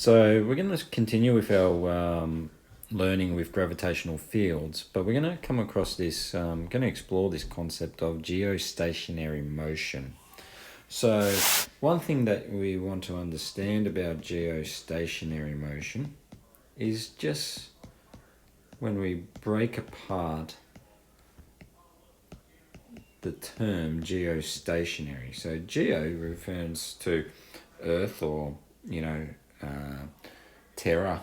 So we're going to continue with our learning with gravitational fields, but we're going to come across this, going to explore this concept of geostationary motion. So one thing that we want to understand about geostationary motion is just when we break apart the term geostationary. So geo refers to Earth or, terra,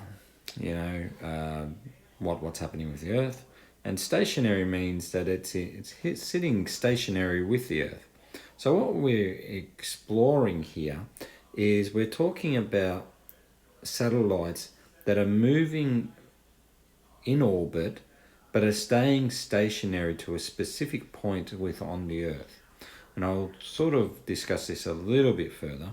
what's happening with the Earth. And stationary means that it's sitting stationary with the Earth. So what we're exploring here is we're talking about satellites that are moving in orbit but are staying stationary to a specific point on the Earth. And I'll sort of discuss this a little bit further.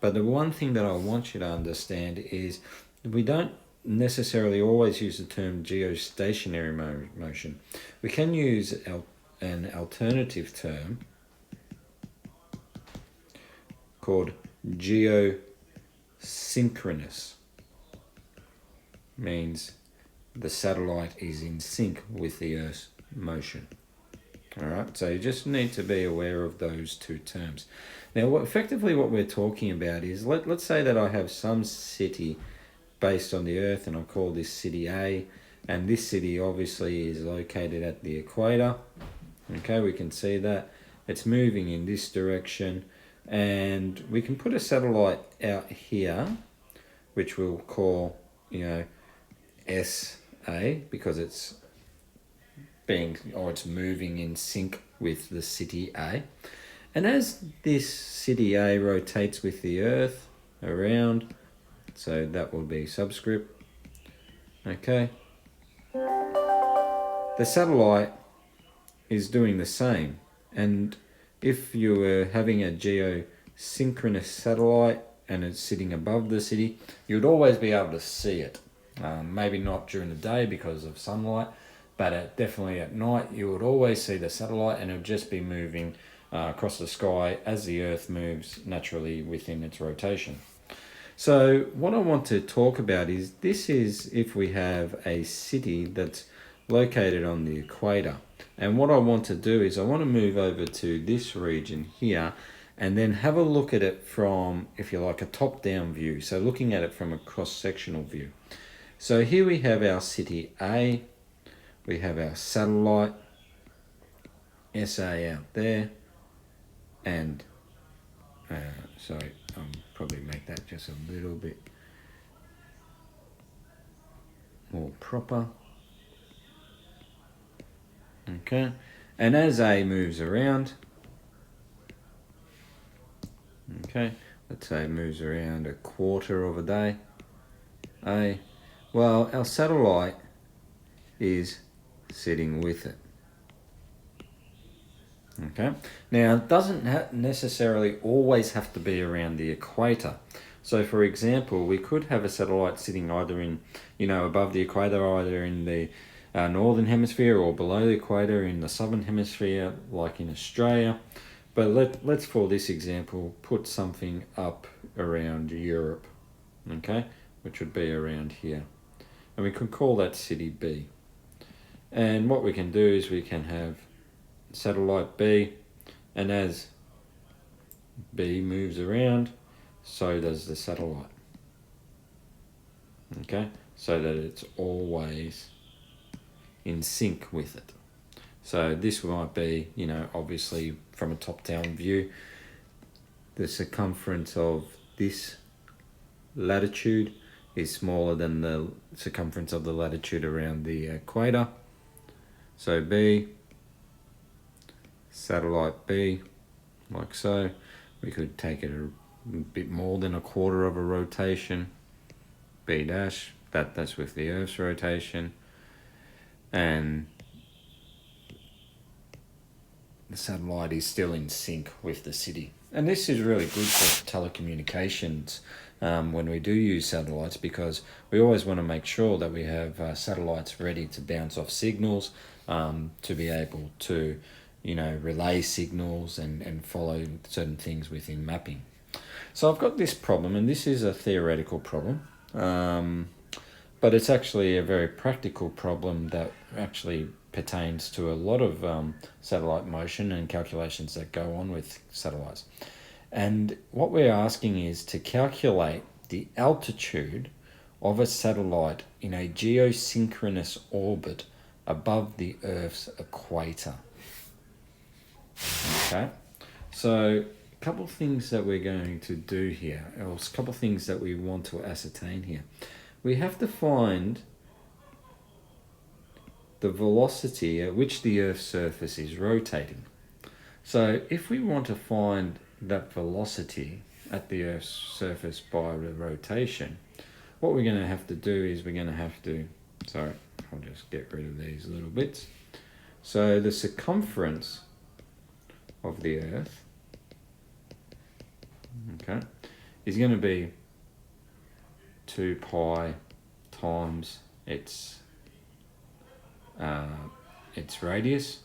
But the one thing that I want you to understand is we don't necessarily always use the term geostationary motion. We can use an alternative term called geosynchronous. Means the satellite is in sync with the Earth's motion. Alright, so you just need to be aware of those two terms. Now, effectively what we're talking about is, let's say that I have some city based on the Earth, and I call this city A, and this city obviously is located at the equator. Okay, we can see that. It's moving in this direction, and we can put a satellite out here, which we'll call, SA, because it's moving in sync with the city A. And as this city A rotates with the Earth around, so that will be subscript, okay, the satellite is doing the same. And if you were having a geosynchronous satellite and it's sitting above the city, you'd always be able to see it. Maybe not during the day because of sunlight, but definitely at night you would always see the satellite, and it would just be moving across the sky as the Earth moves naturally within its rotation. So what I want to talk about is, this is if we have a city that's located on the equator. And what I want to do is I want to move over to this region here and then have a look at it from, if you like, a top-down view. So looking at it from a cross-sectional view. So here we have our city A, we have our satellite, SA out there, and, sorry, I'll probably make that just a little bit more proper. Okay, and as A moves around, okay, let's say it moves around a quarter of a day, A, well, our satellite is sitting with it. Okay, now it doesn't necessarily always have to be around the equator. So for example, we could have a satellite sitting either in, above the equator, either in the northern hemisphere or below the equator in the southern hemisphere, like in Australia. But let's for this example put something up around Europe, okay, which would be around here. And we could call that city B. And what we can do is we can have satellite B, and as B moves around, so does the satellite. Okay, so that it's always in sync with it. So this might be, obviously from a top-down view, the circumference of this latitude is smaller than the circumference of the latitude around the equator. So B, satellite B, like so. We could take it a bit more than a quarter of a rotation. B dash, that's with the Earth's rotation. And the satellite is still in sync with the city. And this is really good for telecommunications when we do use satellites, because we always want to make sure that we have satellites ready to bounce off signals, to be able to, relay signals and follow certain things within mapping. So I've got this problem, and this is a theoretical problem. But it's actually a very practical problem that actually pertains to a lot of satellite motion and calculations that go on with satellites. And what we're asking is to calculate the altitude of a satellite in a geosynchronous orbit above the Earth's equator. Okay, so a couple of things that we're going to do here, or a couple of things that we want to ascertain here. We have to find the velocity at which the Earth's surface is rotating. So if we want to find that velocity at the Earth's surface by the rotation, what we're going to have to do is we're going to have to, sorry, I'll just get rid of these little bits. So the circumference of the Earth, okay, is going to be 2 pi times its radius,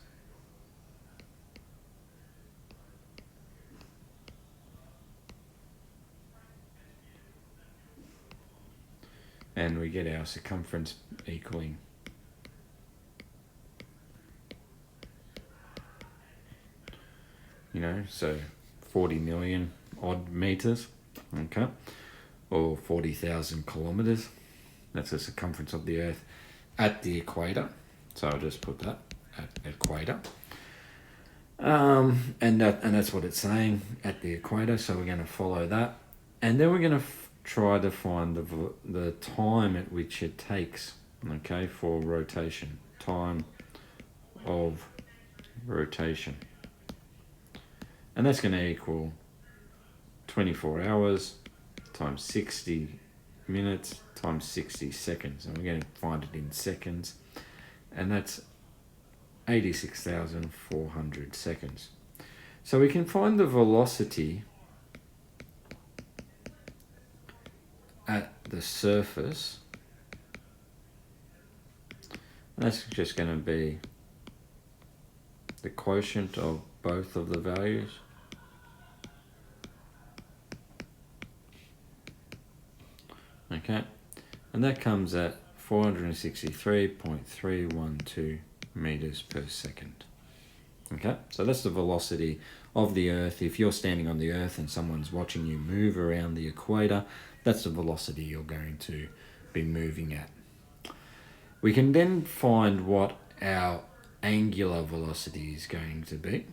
and we get our circumference equaling so 40 million odd meters, okay, or 40,000 kilometers. That's the circumference of the Earth at the equator. So I'll just put that at equator. And that's what it's saying, at the equator. So we're going to follow that, and then we're going to try to find the time at which it takes, okay, for rotation. Time of rotation, and that's going to equal 24 hours times 60 minutes times 60 seconds, and we're going to find it in seconds, and that's 86,400 seconds. So we can find the velocity at the surface. That's just going to be the quotient of both of the values. Okay, and that comes at 463.312 meters per second. Okay, so that's the velocity of the Earth. If you're standing on the Earth and someone's watching you move around the equator, that's the velocity you're going to be moving at. We can then find what our angular velocity is going to be.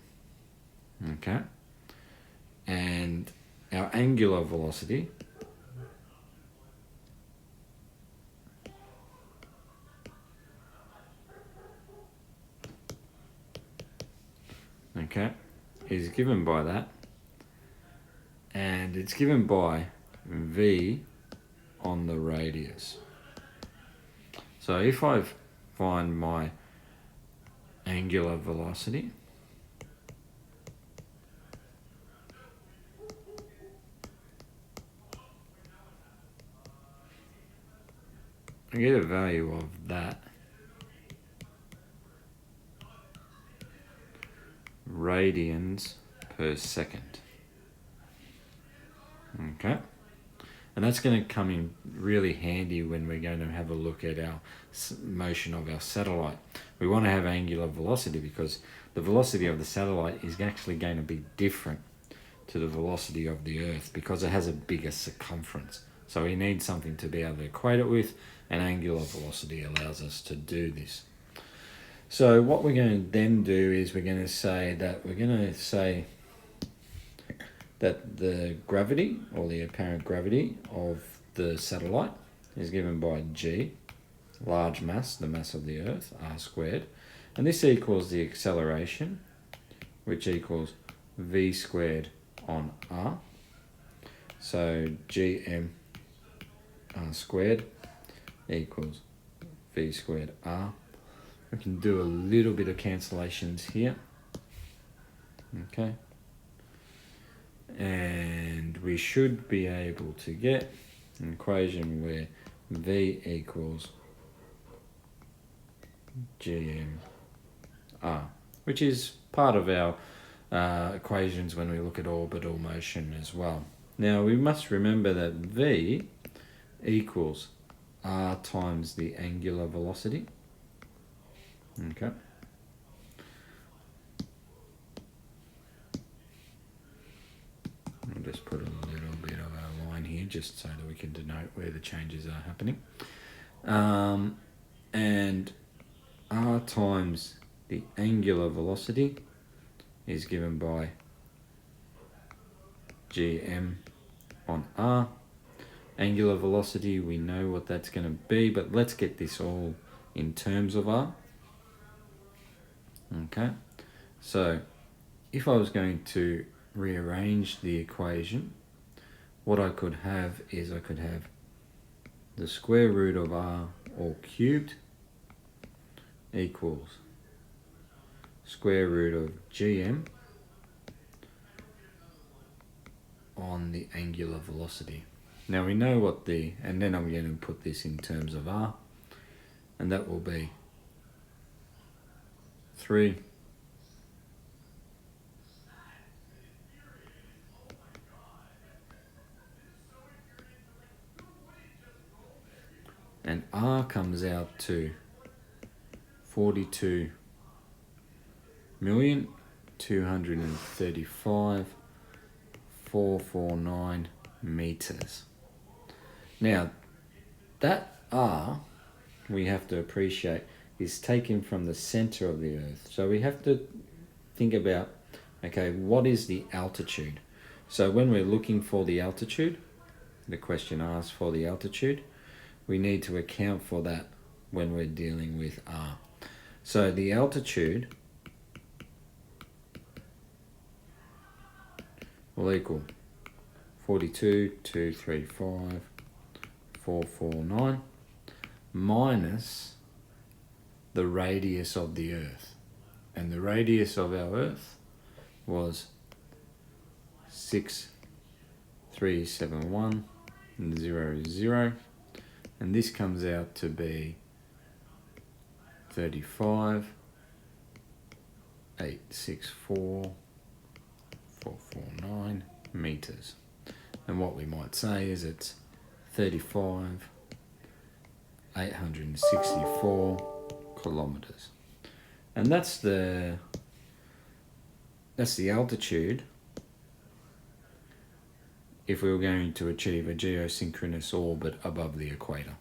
Okay, and our angular velocity is given by that, and it's given by v on the radius. So if I find my angular velocity, I get a value of that radians per second. Okay, and that's going to come in really handy when we're going to have a look at our motion of our satellite. We want to have angular velocity because the velocity of the satellite is actually going to be different to the velocity of the Earth because it has a bigger circumference. So we need something to be able to equate it with, and angular velocity allows us to do this. So what we're going to then do is we're going to say that the gravity, or the apparent gravity of the satellite, is given by g, large mass, the mass of the Earth, r squared, and this equals the acceleration, which equals v squared on r. So gm r squared equals v squared r. We can do a little bit of cancellations here. Okay. And we should be able to get an equation where v equals gm r, which is part of our equations when we look at orbital motion as well. Now we must remember that v equals r times the angular velocity. Okay. I'll just put a little bit of a line here just so that we can denote where the changes are happening. And r times the angular velocity is given by gm on r. Angular velocity, we know what that's going to be, but let's get this all in terms of r. Okay, so if I was going to rearrange the equation, what I could have is I could have the square root of r all cubed equals square root of gm on the angular velocity. Now we know what and then I'm going to put this in terms of r, and that will be 3 and r comes out to 42,235,449 meters. Now that r, we have to appreciate, is taken from the center of the earth. So we have to think about, okay, what is the altitude? So when we're looking for the altitude, the question asks for the altitude, we need to account for that when we're dealing with r. So the altitude will equal 42,235,449 minus the radius of the earth. And the radius of our earth was 6,371,00, and this comes out to be 35,864,449 meters. And what we might say is it's 35,864 kilometers. And that's the altitude if we were going to achieve a geosynchronous orbit above the equator.